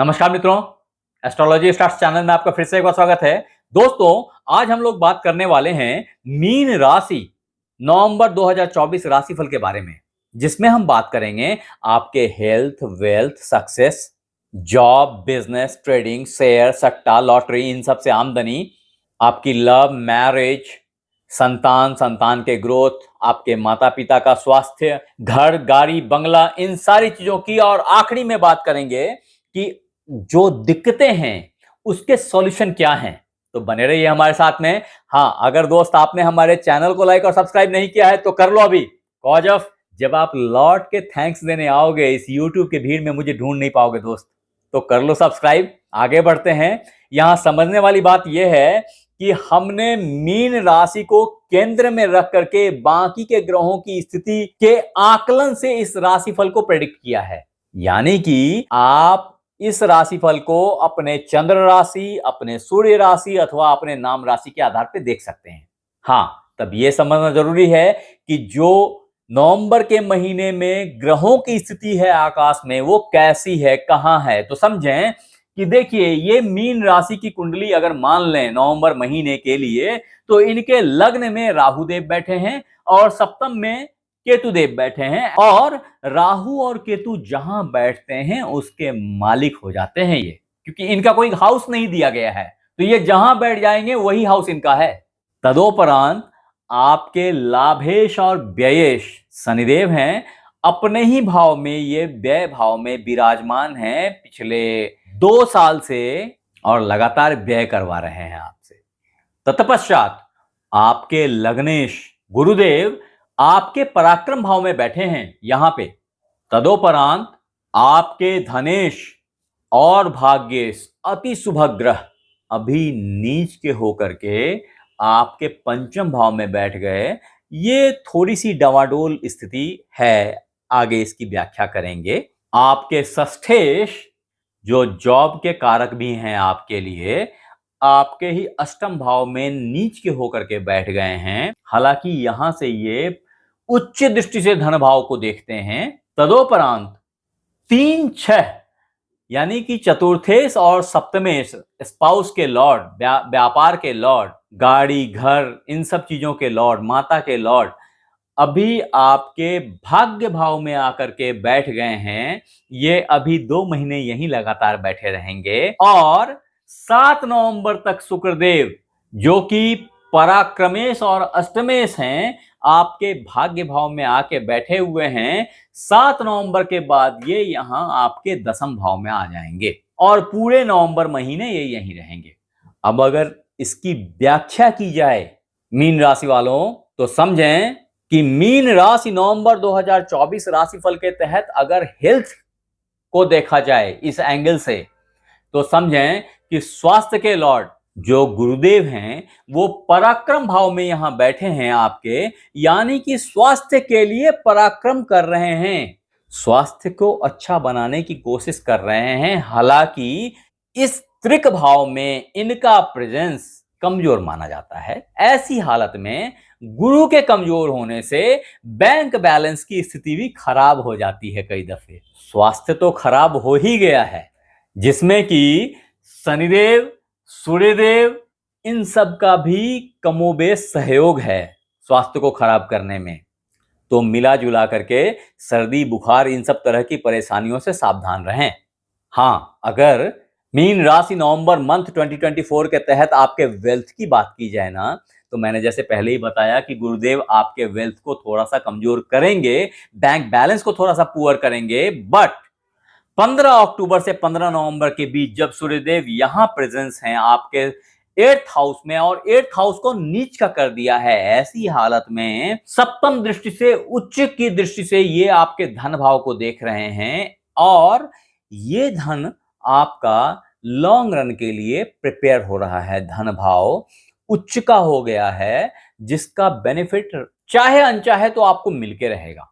नमस्कार मित्रों, astrology stars channel में आपका फिर से एक बार स्वागत है। दोस्तों, आज हम लोग बात करने वाले हैं मीन राशि नवंबर 2024 राशिफल के बारे में, जिसमें हम बात करेंगे आपके health, wealth, success, job, business, trading, share, सट्टा, लॉटरी, इन सब से आमदनी, आपकी लव, मैरिज, संतान, संतान के ग्रोथ, आपके माता पिता का स्वास्थ्य, घर, गाड़ी, बंगला, इन सारी चीजों की, और आखिरी में बात करेंगे कि जो दिक्कतें हैं उसके सॉल्यूशन क्या हैं। तो बने रहिए हमारे साथ में। हाँ, अगर दोस्त आपने हमारे चैनल को लाइक और सब्सक्राइब नहीं किया है तो कर लो अभी। कॉज ऑफ जब आप लौट के थैंक्स देने आओगे इस यूट्यूब के भीड़ में, मुझे ढूंढ नहीं पाओगे दोस्त। तो कर लो सब्सक्राइब। आगे बढ़ते हैं। यहां समझने वाली बात यह है कि हमने मीन राशि को केंद्र में रख करके बाकी के ग्रहों की स्थिति के आकलन से इस राशिफल को प्रेडिक्ट किया है। यानी कि आप इस राशिफल को अपने चंद्र राशि, अपने सूर्य राशि अथवा अपने नाम राशि के आधार पर देख सकते हैं। हाँ, तब यह समझना जरूरी है कि जो नवंबर के महीने में ग्रहों की स्थिति है आकाश में वो कैसी है, कहां है। तो समझें कि देखिए, ये मीन राशि की कुंडली अगर मान लें नवंबर महीने के लिए, तो इनके लग्न में राहु देव बैठे हैं और सप्तम में केतु देव बैठे हैं, और राहु और केतु जहां बैठते हैं उसके मालिक हो जाते हैं ये, क्योंकि इनका कोई हाउस नहीं दिया गया है, तो ये जहां बैठ जाएंगे वही हाउस इनका है। तदोपरांत आपके लाभेश और व्ययेश शनिदेव हैं, अपने ही भाव में, ये व्यय भाव में विराजमान हैं पिछले 2 साल से, और लगातार व्यय करवा रहे हैं आपसे। तत्पश्चात आपके लग्नेश गुरुदेव आपके पराक्रम भाव में बैठे हैं यहां पे। तदोपरांत आपके धनेश और भाग्येश अति शुभ ग्रह अभी नीच के होकर के आपके पंचम भाव में बैठ गए। ये थोड़ी सी डवाडोल स्थिति है, आगे इसकी व्याख्या करेंगे। आपके षष्ठेश जो जॉब के कारक भी हैं आपके लिए, आपके ही अष्टम भाव में नीच के होकर के बैठ गए हैं। हालांकि यहां से ये उच्च दृष्टि से धन भाव को देखते हैं। तदोपरांत 3, 6 यानी कि चतुर्थेश और सप्तमेश स्पाउस के लॉर्ड, व्यापार के लॉर्ड, गाड़ी, घर, इन सब चीजों के लॉर्ड, माता के लॉर्ड अभी आपके भाग्य भाव में आकर के बैठ गए हैं। ये अभी 2 महीने यहीं लगातार बैठे रहेंगे, और 7 नवंबर तक शुक्रदेव जो कि पराक्रमेश और अष्टमेश हैं, आपके भाग्य भाव में आके बैठे हुए हैं। 7 नवंबर के बाद ये यहां आपके दसम भाव में आ जाएंगे, और पूरे नवंबर महीने ये यहीं रहेंगे। अब अगर इसकी व्याख्या की जाए मीन राशि वालों, तो समझें कि मीन राशि नवंबर 2024 राशिफल के तहत अगर हेल्थ को देखा जाए इस एंगल से, तो समझें कि स्वास्थ्य के लॉर्ड जो गुरुदेव हैं वो पराक्रम भाव में यहां बैठे हैं आपके, यानी कि स्वास्थ्य के लिए पराक्रम कर रहे हैं, स्वास्थ्य को अच्छा बनाने की कोशिश कर रहे हैं। हालांकि इस त्रिक भाव में इनका प्रेजेंस कमजोर माना जाता है। ऐसी हालत में गुरु के कमजोर होने से बैंक बैलेंस की स्थिति भी खराब हो जाती है। कई दफे स्वास्थ्य तो खराब हो ही गया है, जिसमें कि शनिदेव, सूर्यदेव, इन सब का भी कमोबेश सहयोग है स्वास्थ्य को खराब करने में। तो मिला जुला करके सर्दी, बुखार, इन सब तरह की परेशानियों से सावधान रहें। हाँ, अगर मीन राशि नवंबर मंथ 2024 के तहत आपके वेल्थ की बात की जाए ना, तो मैंने जैसे पहले ही बताया कि गुरुदेव आपके वेल्थ को थोड़ा सा कमजोर करेंगे, बैंक बैलेंस को थोड़ा सा पुअर करेंगे। बट 15 अक्टूबर से 15 नवंबर के बीच जब सूर्यदेव यहां प्रेजेंस हैं आपके 8th हाउस में, और 8th हाउस को नीच का कर दिया है, ऐसी हालत में सप्तम दृष्टि से, उच्च की दृष्टि से ये आपके धन भाव को देख रहे हैं, और ये धन आपका लॉन्ग रन के लिए प्रिपेयर हो रहा है। धन भाव उच्च का हो गया है, जिसका बेनिफिट चाहे अनचाहे तो आपको मिलके रहेगा।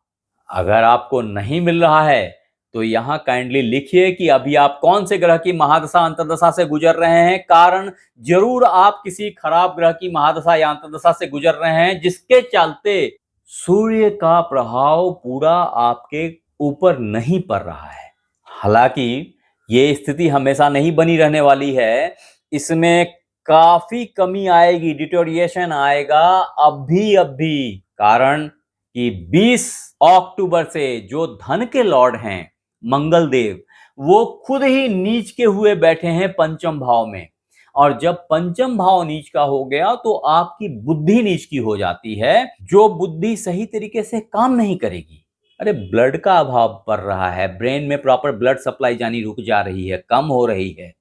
अगर आपको नहीं मिल रहा है तो यहां काइंडली लिखिए कि अभी आप कौन से ग्रह की महादशा अंतर्दशा से गुजर रहे हैं। कारण जरूर आप किसी खराब ग्रह की महादशा या अंतर्दशा से गुजर रहे हैं, जिसके चलते सूर्य का प्रभाव पूरा आपके ऊपर नहीं पड़ रहा है। हालांकि ये स्थिति हमेशा नहीं बनी रहने वाली है, इसमें काफी कमी आएगी, डिटोरिएशन आएगा अभी कारण कि 20 अक्टूबर से जो धन के लॉर्ड हैं मंगल देव, वो खुद ही नीच के हुए बैठे हैं पंचम भाव में। और जब पंचम भाव नीच का हो गया तो आपकी बुद्धि नीच की हो जाती है, जो बुद्धि सही तरीके से काम नहीं करेगी। अरे ब्लड का अभाव पड़ रहा है, ब्रेन में प्रॉपर ब्लड सप्लाई जानी रुक जा रही है, कम हो रही है,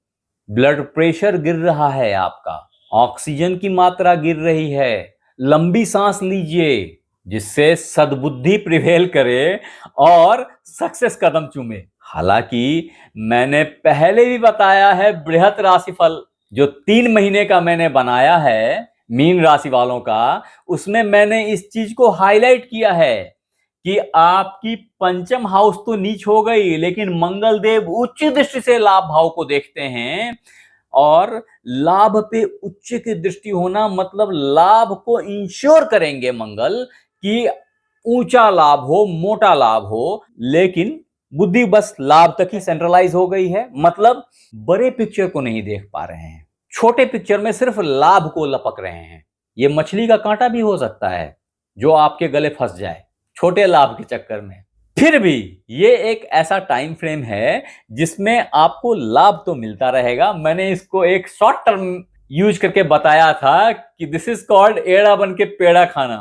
ब्लड प्रेशर गिर रहा है आपका, ऑक्सीजन की मात्रा गिर रही है। लंबी सांस लीजिए जिससे सद्बुद्धि प्रिवेल करे और सक्सेस कदम चूमे। हालांकि मैंने पहले भी बताया है, बृहत राशिफल जो 3 महीने का मैंने बनाया है मीन राशि वालों का, उसमें मैंने इस चीज को हाईलाइट किया है कि आपकी पंचम हाउस तो नीच हो गई, लेकिन मंगल देव उच्च दृष्टि से लाभ भाव को देखते हैं। और लाभ पे उच्च की दृष्टि होना मतलब लाभ को इंश्योर करेंगे मंगल कि ऊंचा लाभ हो, मोटा लाभ हो, लेकिन बुद्धि बस लाभ तक ही सेंट्रलाइज हो गई है। मतलब बड़े पिक्चर को नहीं देख पा रहे हैं, छोटे पिक्चर में सिर्फ लाभ को लपक रहे हैं। ये मछली का कांटा भी हो सकता है जो आपके गले फंस जाए छोटे लाभ के चक्कर में। फिर भी ये एक ऐसा टाइम फ्रेम है जिसमें आपको लाभ तो मिलता रहेगा। मैंने इसको एक शॉर्ट टर्म यूज करके बताया था कि दिस इज कॉल्ड एड़ा बन के पेड़ा खाना।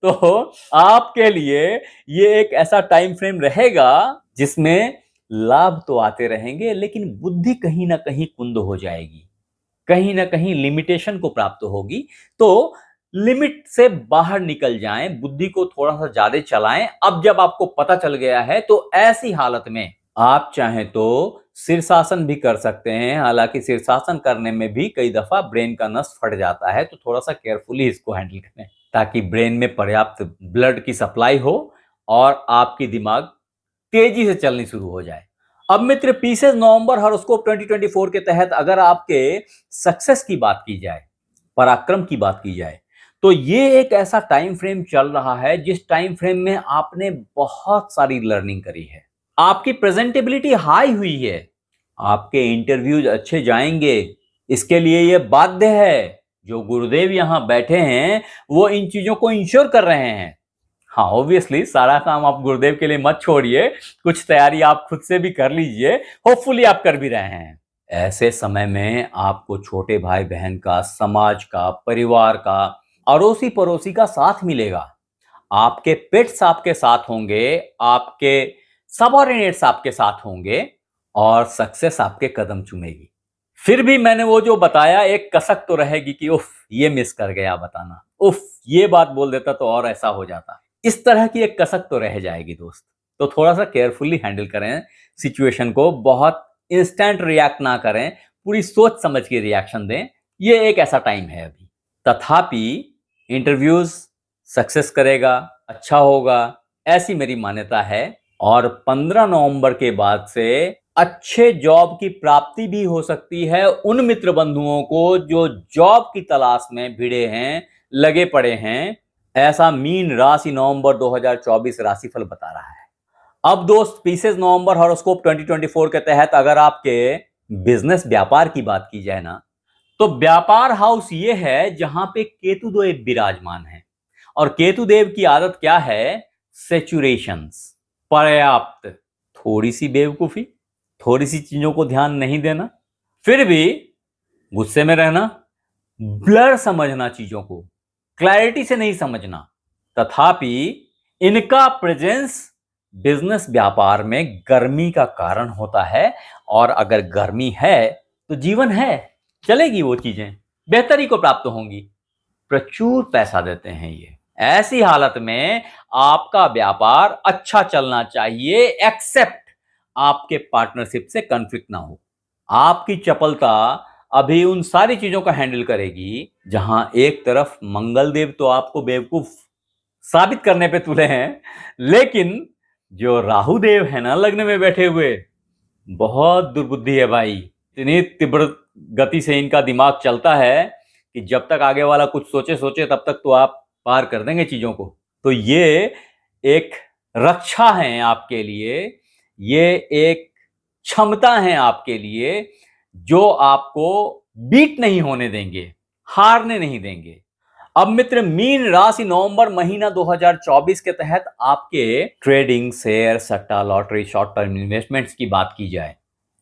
तो आपके लिए ये एक ऐसा टाइम फ्रेम रहेगा जिसमें लाभ तो आते रहेंगे, लेकिन बुद्धि कहीं ना कहीं कुंद हो जाएगी, कहीं ना कहीं लिमिटेशन को प्राप्त होगी। तो लिमिट से बाहर निकल जाएं, बुद्धि को थोड़ा सा ज्यादा चलाएं। अब जब आपको पता चल गया है तो ऐसी हालत में आप चाहें तो शीर्षासन भी कर सकते हैं। हालांकि शीर्षासन करने में भी कई दफा ब्रेन का नस फट जाता है, तो थोड़ा सा केयरफुली इसको हैंडल करें ताकि ब्रेन में पर्याप्त ब्लड की सप्लाई हो और आपकी दिमाग तेजी से चलनी शुरू हो जाए। अब मित्र, पीसेस नवंबर हॉरोस्कोप 2024 के तहत अगर आपके सक्सेस की बात की जाए, पराक्रम की बात की जाए, तो ये एक ऐसा टाइम फ्रेम चल रहा है जिस टाइम फ्रेम में आपने बहुत सारी लर्निंग करी है, आपकी प्रेजेंटेबिलिटी हाई हुई है, आपके इंटरव्यूज अच्छे जाएंगे। इसके लिए ये बाध्य है, जो गुरुदेव यहां बैठे हैं वो इन चीजों को इंश्योर कर रहे हैं। हाँ, ऑब्वियसली सारा काम आप गुरुदेव के लिए मत छोड़िए, कुछ तैयारी आप खुद से भी कर लीजिए, होपफुली आप कर भी रहे हैं। ऐसे समय में आपको छोटे भाई बहन का, समाज का, परिवार का, अड़ोसी पड़ोसी का साथ मिलेगा। आपके पेट्स आपके साथ होंगे, आपके सबऑर्डिनेट्स आपके साथ होंगे और सक्सेस आपके कदम चूमेगी। फिर भी मैंने वो जो बताया, एक कसक तो रहेगी कि उफ ये मिस कर गया बताना, उफ ये बात बोल देता तो और ऐसा हो जाता। इस तरह की एक कसक तो रह जाएगी दोस्त। तो थोड़ा सा केयरफुली हैंडल करें सिचुएशन को, बहुत इंस्टेंट रिएक्ट ना करें, पूरी सोच समझ के रिएक्शन दें। ये एक ऐसा टाइम है अभी। तथापि इंटरव्यूज सक्सेस करेगा, अच्छा होगा, ऐसी मेरी मान्यता है। और 15 नवंबर के बाद से अच्छे जॉब की प्राप्ति भी हो सकती है उन मित्र बंधुओं को जो जॉब की तलाश में भिड़े हैं, लगे पड़े हैं। ऐसा मीन राशि नवंबर 2024 राशिफल बता रहा है। अब दोस्त, पीसेस नवंबर हॉरोस्कोप 2024 के तहत अगर आपके बिजनेस व्यापार की बात की जाए ना, तो व्यापार हाउस ये है जहां पे केतु देव विराजमान है। और केतु देव की आदत क्या है? सेचुरेशंस, पर्याप्त, थोड़ी सी बेवकूफी, थोड़ी सी चीजों को ध्यान नहीं देना, फिर भी गुस्से में रहना, ब्लर समझना, चीजों को क्लैरिटी से नहीं समझना। तथापि इनका प्रेजेंस बिजनेस व्यापार में गर्मी का कारण होता है। और अगर गर्मी है तो जीवन है, चलेगी वो चीजें, बेहतरी को प्राप्त होंगी। प्रचुर पैसा देते हैं ये। ऐसी हालत में आपका व्यापार अच्छा चलना चाहिए, एक्सेप्ट आपके पार्टनरशिप से कॉन्फ्लिक्ट ना हो। आपकी चपलता अभी उन सारी चीजों का हैंडल करेगी जहां एक तरफ मंगल देव तो आपको बेवकूफ साबित करने पे तुले हैं, लेकिन जो राहु देव है ना लग्न में बैठे हुए, बहुत दुर्बुद्धि है भाई। इतनी तीव्र गति से इनका दिमाग चलता है कि जब तक आगे वाला कुछ सोचे तब तक तो आप पार कर देंगे चीजों को। तो ये एक रक्षा है आपके लिए, ये एक क्षमता हैं आपके लिए जो आपको बीट नहीं होने देंगे, हारने नहीं देंगे। अब मित्र, मीन राशि नवंबर महीना 2024 के तहत आपके ट्रेडिंग, शेयर, सट्टा, लॉटरी, शॉर्ट टर्म इन्वेस्टमेंट्स की बात की जाए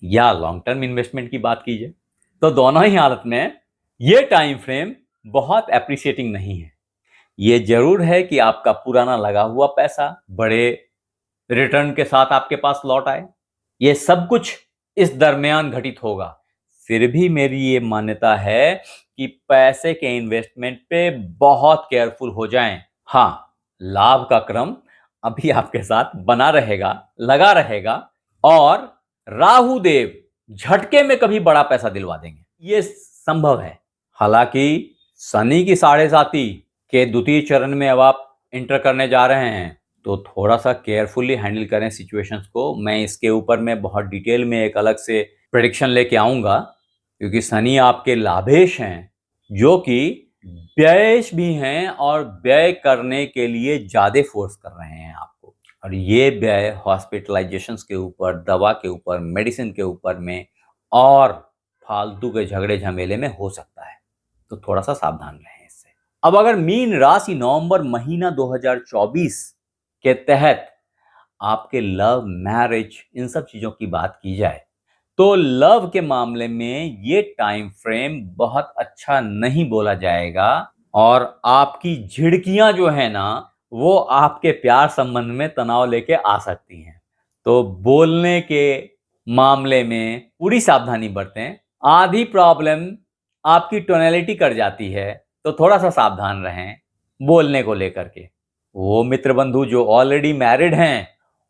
या लॉन्ग टर्म इन्वेस्टमेंट की बात की जाए, तो दोनों ही हालत में ये टाइम फ्रेम बहुत एप्रिशिएटिंग नहीं है। ये जरूर है कि आपका पुराना लगा हुआ पैसा बड़े रिटर्न के साथ आपके पास लौट आए। ये सब कुछ इस दरमियान घटित होगा। फिर भी मेरी ये मान्यता है कि पैसे के इन्वेस्टमेंट पे बहुत केयरफुल हो जाएं। हाँ, लाभ का क्रम अभी आपके साथ बना रहेगा, लगा रहेगा, और राहु देव झटके में कभी बड़ा पैसा दिलवा देंगे, ये संभव है। हालांकि शनि की साढ़े साती के द्वितीय चरण में अब आप इंटर करने जा रहे हैं, तो थोड़ा सा केयरफुली हैंडल करें सिचुएशंस को। मैं इसके ऊपर में बहुत डिटेल में एक अलग से प्रेडिक्शन लेके आऊंगा, क्योंकि शनि आपके लाभेश हैं, जो कि व्ययेश भी हैं और व्यय करने के लिए ज्यादा फोर्स कर रहे हैं आपको। और ये व्यय हॉस्पिटलाइजेशंस के ऊपर, दवा के ऊपर, मेडिसिन के ऊपर में और फालतू के झगड़े झमेले में हो सकता है, तो थोड़ा सा सावधान रहें इससे। अब अगर मीन राशि नवंबर महीना 2024 के तहत आपके लव, मैरिज, इन सब चीजों की बात की जाए, तो लव के मामले में ये टाइम फ्रेम बहुत अच्छा नहीं बोला जाएगा, और आपकी झिड़कियां जो है ना, वो आपके प्यार संबंध में तनाव लेके आ सकती हैं। तो बोलने के मामले में पूरी सावधानी बरतें। आधी प्रॉब्लम आपकी टोनैलिटी कर जाती है, तो थोड़ा सा सावधान रहें बोलने को लेकर के। वो मित्र बंधु जो ऑलरेडी मैरिड हैं,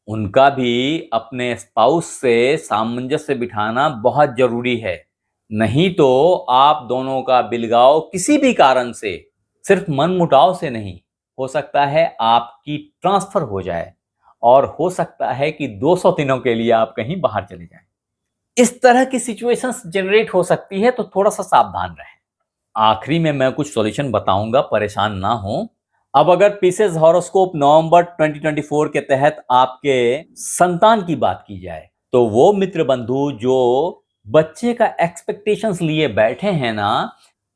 उनका भी अपने स्पाउस से सामंजस्य बिठाना बहुत जरूरी है। नहीं तो आप दोनों का बिलगाव किसी भी कारण से, सिर्फ मनमुटाव से नहीं, हो सकता है आपकी ट्रांसफर हो जाए, और हो सकता है कि 200 दिनों के लिए आप कहीं बाहर चले जाएं। इस तरह की सिचुएशंस जनरेट हो सकती है, तो थोड़ा सा सावधान रहें। आखिरी में मैं कुछ सॉल्यूशन बताऊंगा, परेशान ना हो। अब अगर पीसेस हॉरोस्कोप नवंबर 2024 के तहत आपके संतान की बात की जाए, तो वो मित्र बंधु जो बच्चे का एक्सपेक्टेशंस लिए बैठे हैं ना,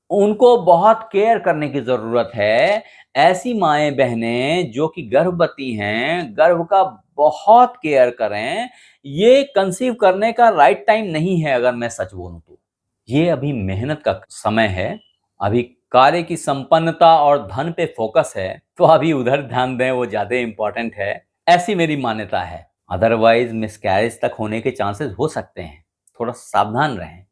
उनको बहुत केयर करने की जरूरत है। ऐसी माएं बहनें जो कि गर्भवती हैं, गर्भ का बहुत केयर करें। ये कंसीव करने का राइट टाइम नहीं है, अगर मैं सच बोलूं तो। ये अभी मेहनत का समय है, अभी कार्य की संपन्नता और धन पे फोकस है, तो अभी उधर ध्यान दें, वो ज्यादा इंपॉर्टेंट है, ऐसी मेरी मान्यता है। अदरवाइज मिसकैरेज तक होने के चांसेस हो सकते हैं, थोड़ा सावधान रहें।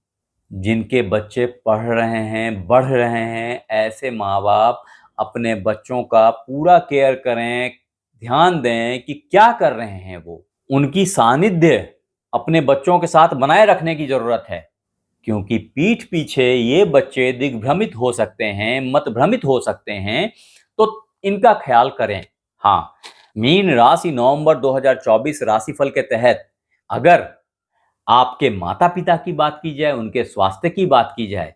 जिनके बच्चे पढ़ रहे हैं, बढ़ रहे हैं, ऐसे माँ बाप अपने बच्चों का पूरा केयर करें, ध्यान दें कि क्या कर रहे हैं वो। उनकी सानिध्य अपने बच्चों के साथ बनाए रखने की जरूरत है, क्योंकि पीठ पीछे ये बच्चे दिग्भ्रमित हो सकते हैं, मतभ्रमित हो सकते हैं, तो इनका ख्याल करें। हाँ, मीन राशि नवंबर 2024 राशिफल के तहत अगर आपके माता पिता की बात की जाए, उनके स्वास्थ्य की बात की जाए,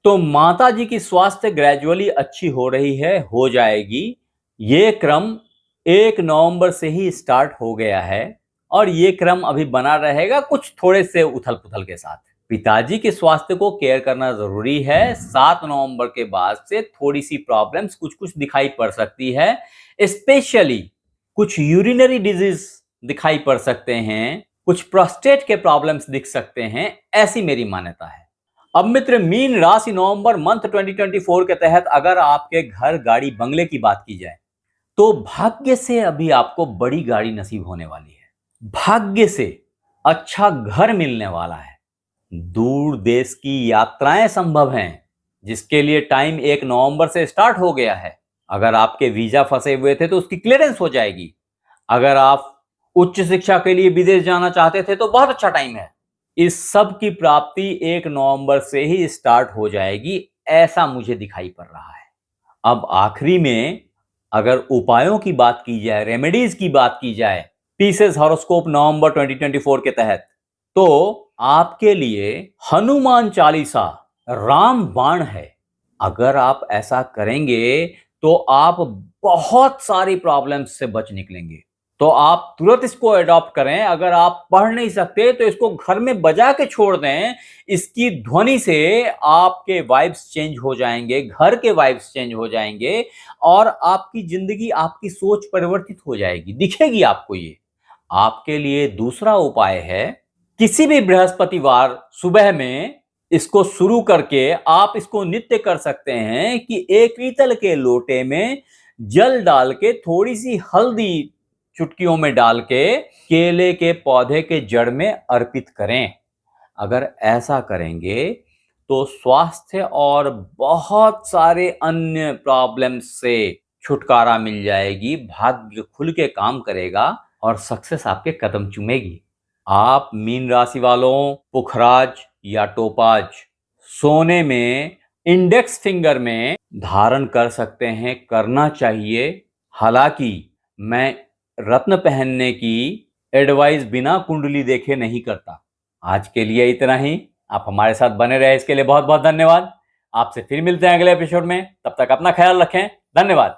तो माता जी की स्वास्थ्य ग्रेजुअली अच्छी हो रही है, हो जाएगी। ये क्रम 1 नवंबर से ही स्टार्ट हो गया है, और ये क्रम अभी बना रहेगा, कुछ थोड़े से उथल पुथल के साथ। पिताजी के स्वास्थ्य को केयर करना जरूरी है। 7 नवंबर के बाद से थोड़ी सी प्रॉब्लम्स कुछ कुछ दिखाई पड़ सकती है, स्पेशली कुछ यूरिनरी डिजीज दिखाई पड़ सकते हैं, कुछ प्रोस्टेट के प्रॉब्लम्स दिख सकते हैं, ऐसी मेरी मान्यता है। अब मित्र, मीन राशि नवंबर मंथ 2024 के तहत अगर आपके घर, गाड़ी, बंगले की बात की जाए, तो भाग्य से अभी आपको बड़ी गाड़ी नसीब होने वाली है। भाग्य से अच्छा घर मिलने वाला है। दूर देश की यात्राएं संभव हैं, जिसके लिए टाइम 1 नवंबर से स्टार्ट हो गया है। अगर आपके वीजा फंसे हुए थे तो उसकी क्लियरेंस हो जाएगी। अगर आप उच्च शिक्षा के लिए विदेश जाना चाहते थे तो बहुत अच्छा टाइम है। इस सब की प्राप्ति 1 नवंबर से ही स्टार्ट हो जाएगी, ऐसा मुझे दिखाई पड़ रहा है। अब आखिरी में अगर उपायों की बात की जाए, रेमेडीज की बात की जाए, पीसेस हॉरोस्कोप नवंबर 2024 के तहत, तो आपके लिए हनुमान चालीसा, राम बाण है। अगर आप ऐसा करेंगे तो आप बहुत सारी प्रॉब्लम्स से बच निकलेंगे। तो आप तुरंत इसको अडॉप्ट करें। अगर आप पढ़ नहीं सकते तो इसको घर में बजा के छोड़ दें। इसकी ध्वनि से आपके वाइब्स चेंज हो जाएंगे, घर के वाइब्स चेंज हो जाएंगे और आपकी जिंदगी, आपकी सोच परिवर्तित हो जाएगी, दिखेगी आपको ये। आपके लिए दूसरा उपाय है, किसी भी बृहस्पतिवार सुबह में इसको शुरू करके आप इसको नित्य कर सकते हैं कि एक पीतल के लोटे में जल डाल के थोड़ी सी हल्दी चुटकियों में डाल के केले के पौधे के जड़ में अर्पित करें। अगर ऐसा करेंगे तो स्वास्थ्य और बहुत सारे अन्य प्रॉब्लम्स से छुटकारा मिल जाएगी, भाग्य खुल के काम करेगा और सक्सेस आपके कदम चूमेगी। आप मीन राशि वालों, पुखराज या टोपाज सोने में इंडेक्स फिंगर में धारण कर सकते हैं, करना चाहिए। हालांकि मैं रत्न पहनने की एडवाइस बिना कुंडली देखे नहीं करता। आज के लिए इतना ही। आप हमारे साथ बने रहे इसके लिए बहुत बहुत धन्यवाद। आपसे फिर मिलते हैं अगले एपिसोड में। तब तक अपना ख्याल रखें। धन्यवाद।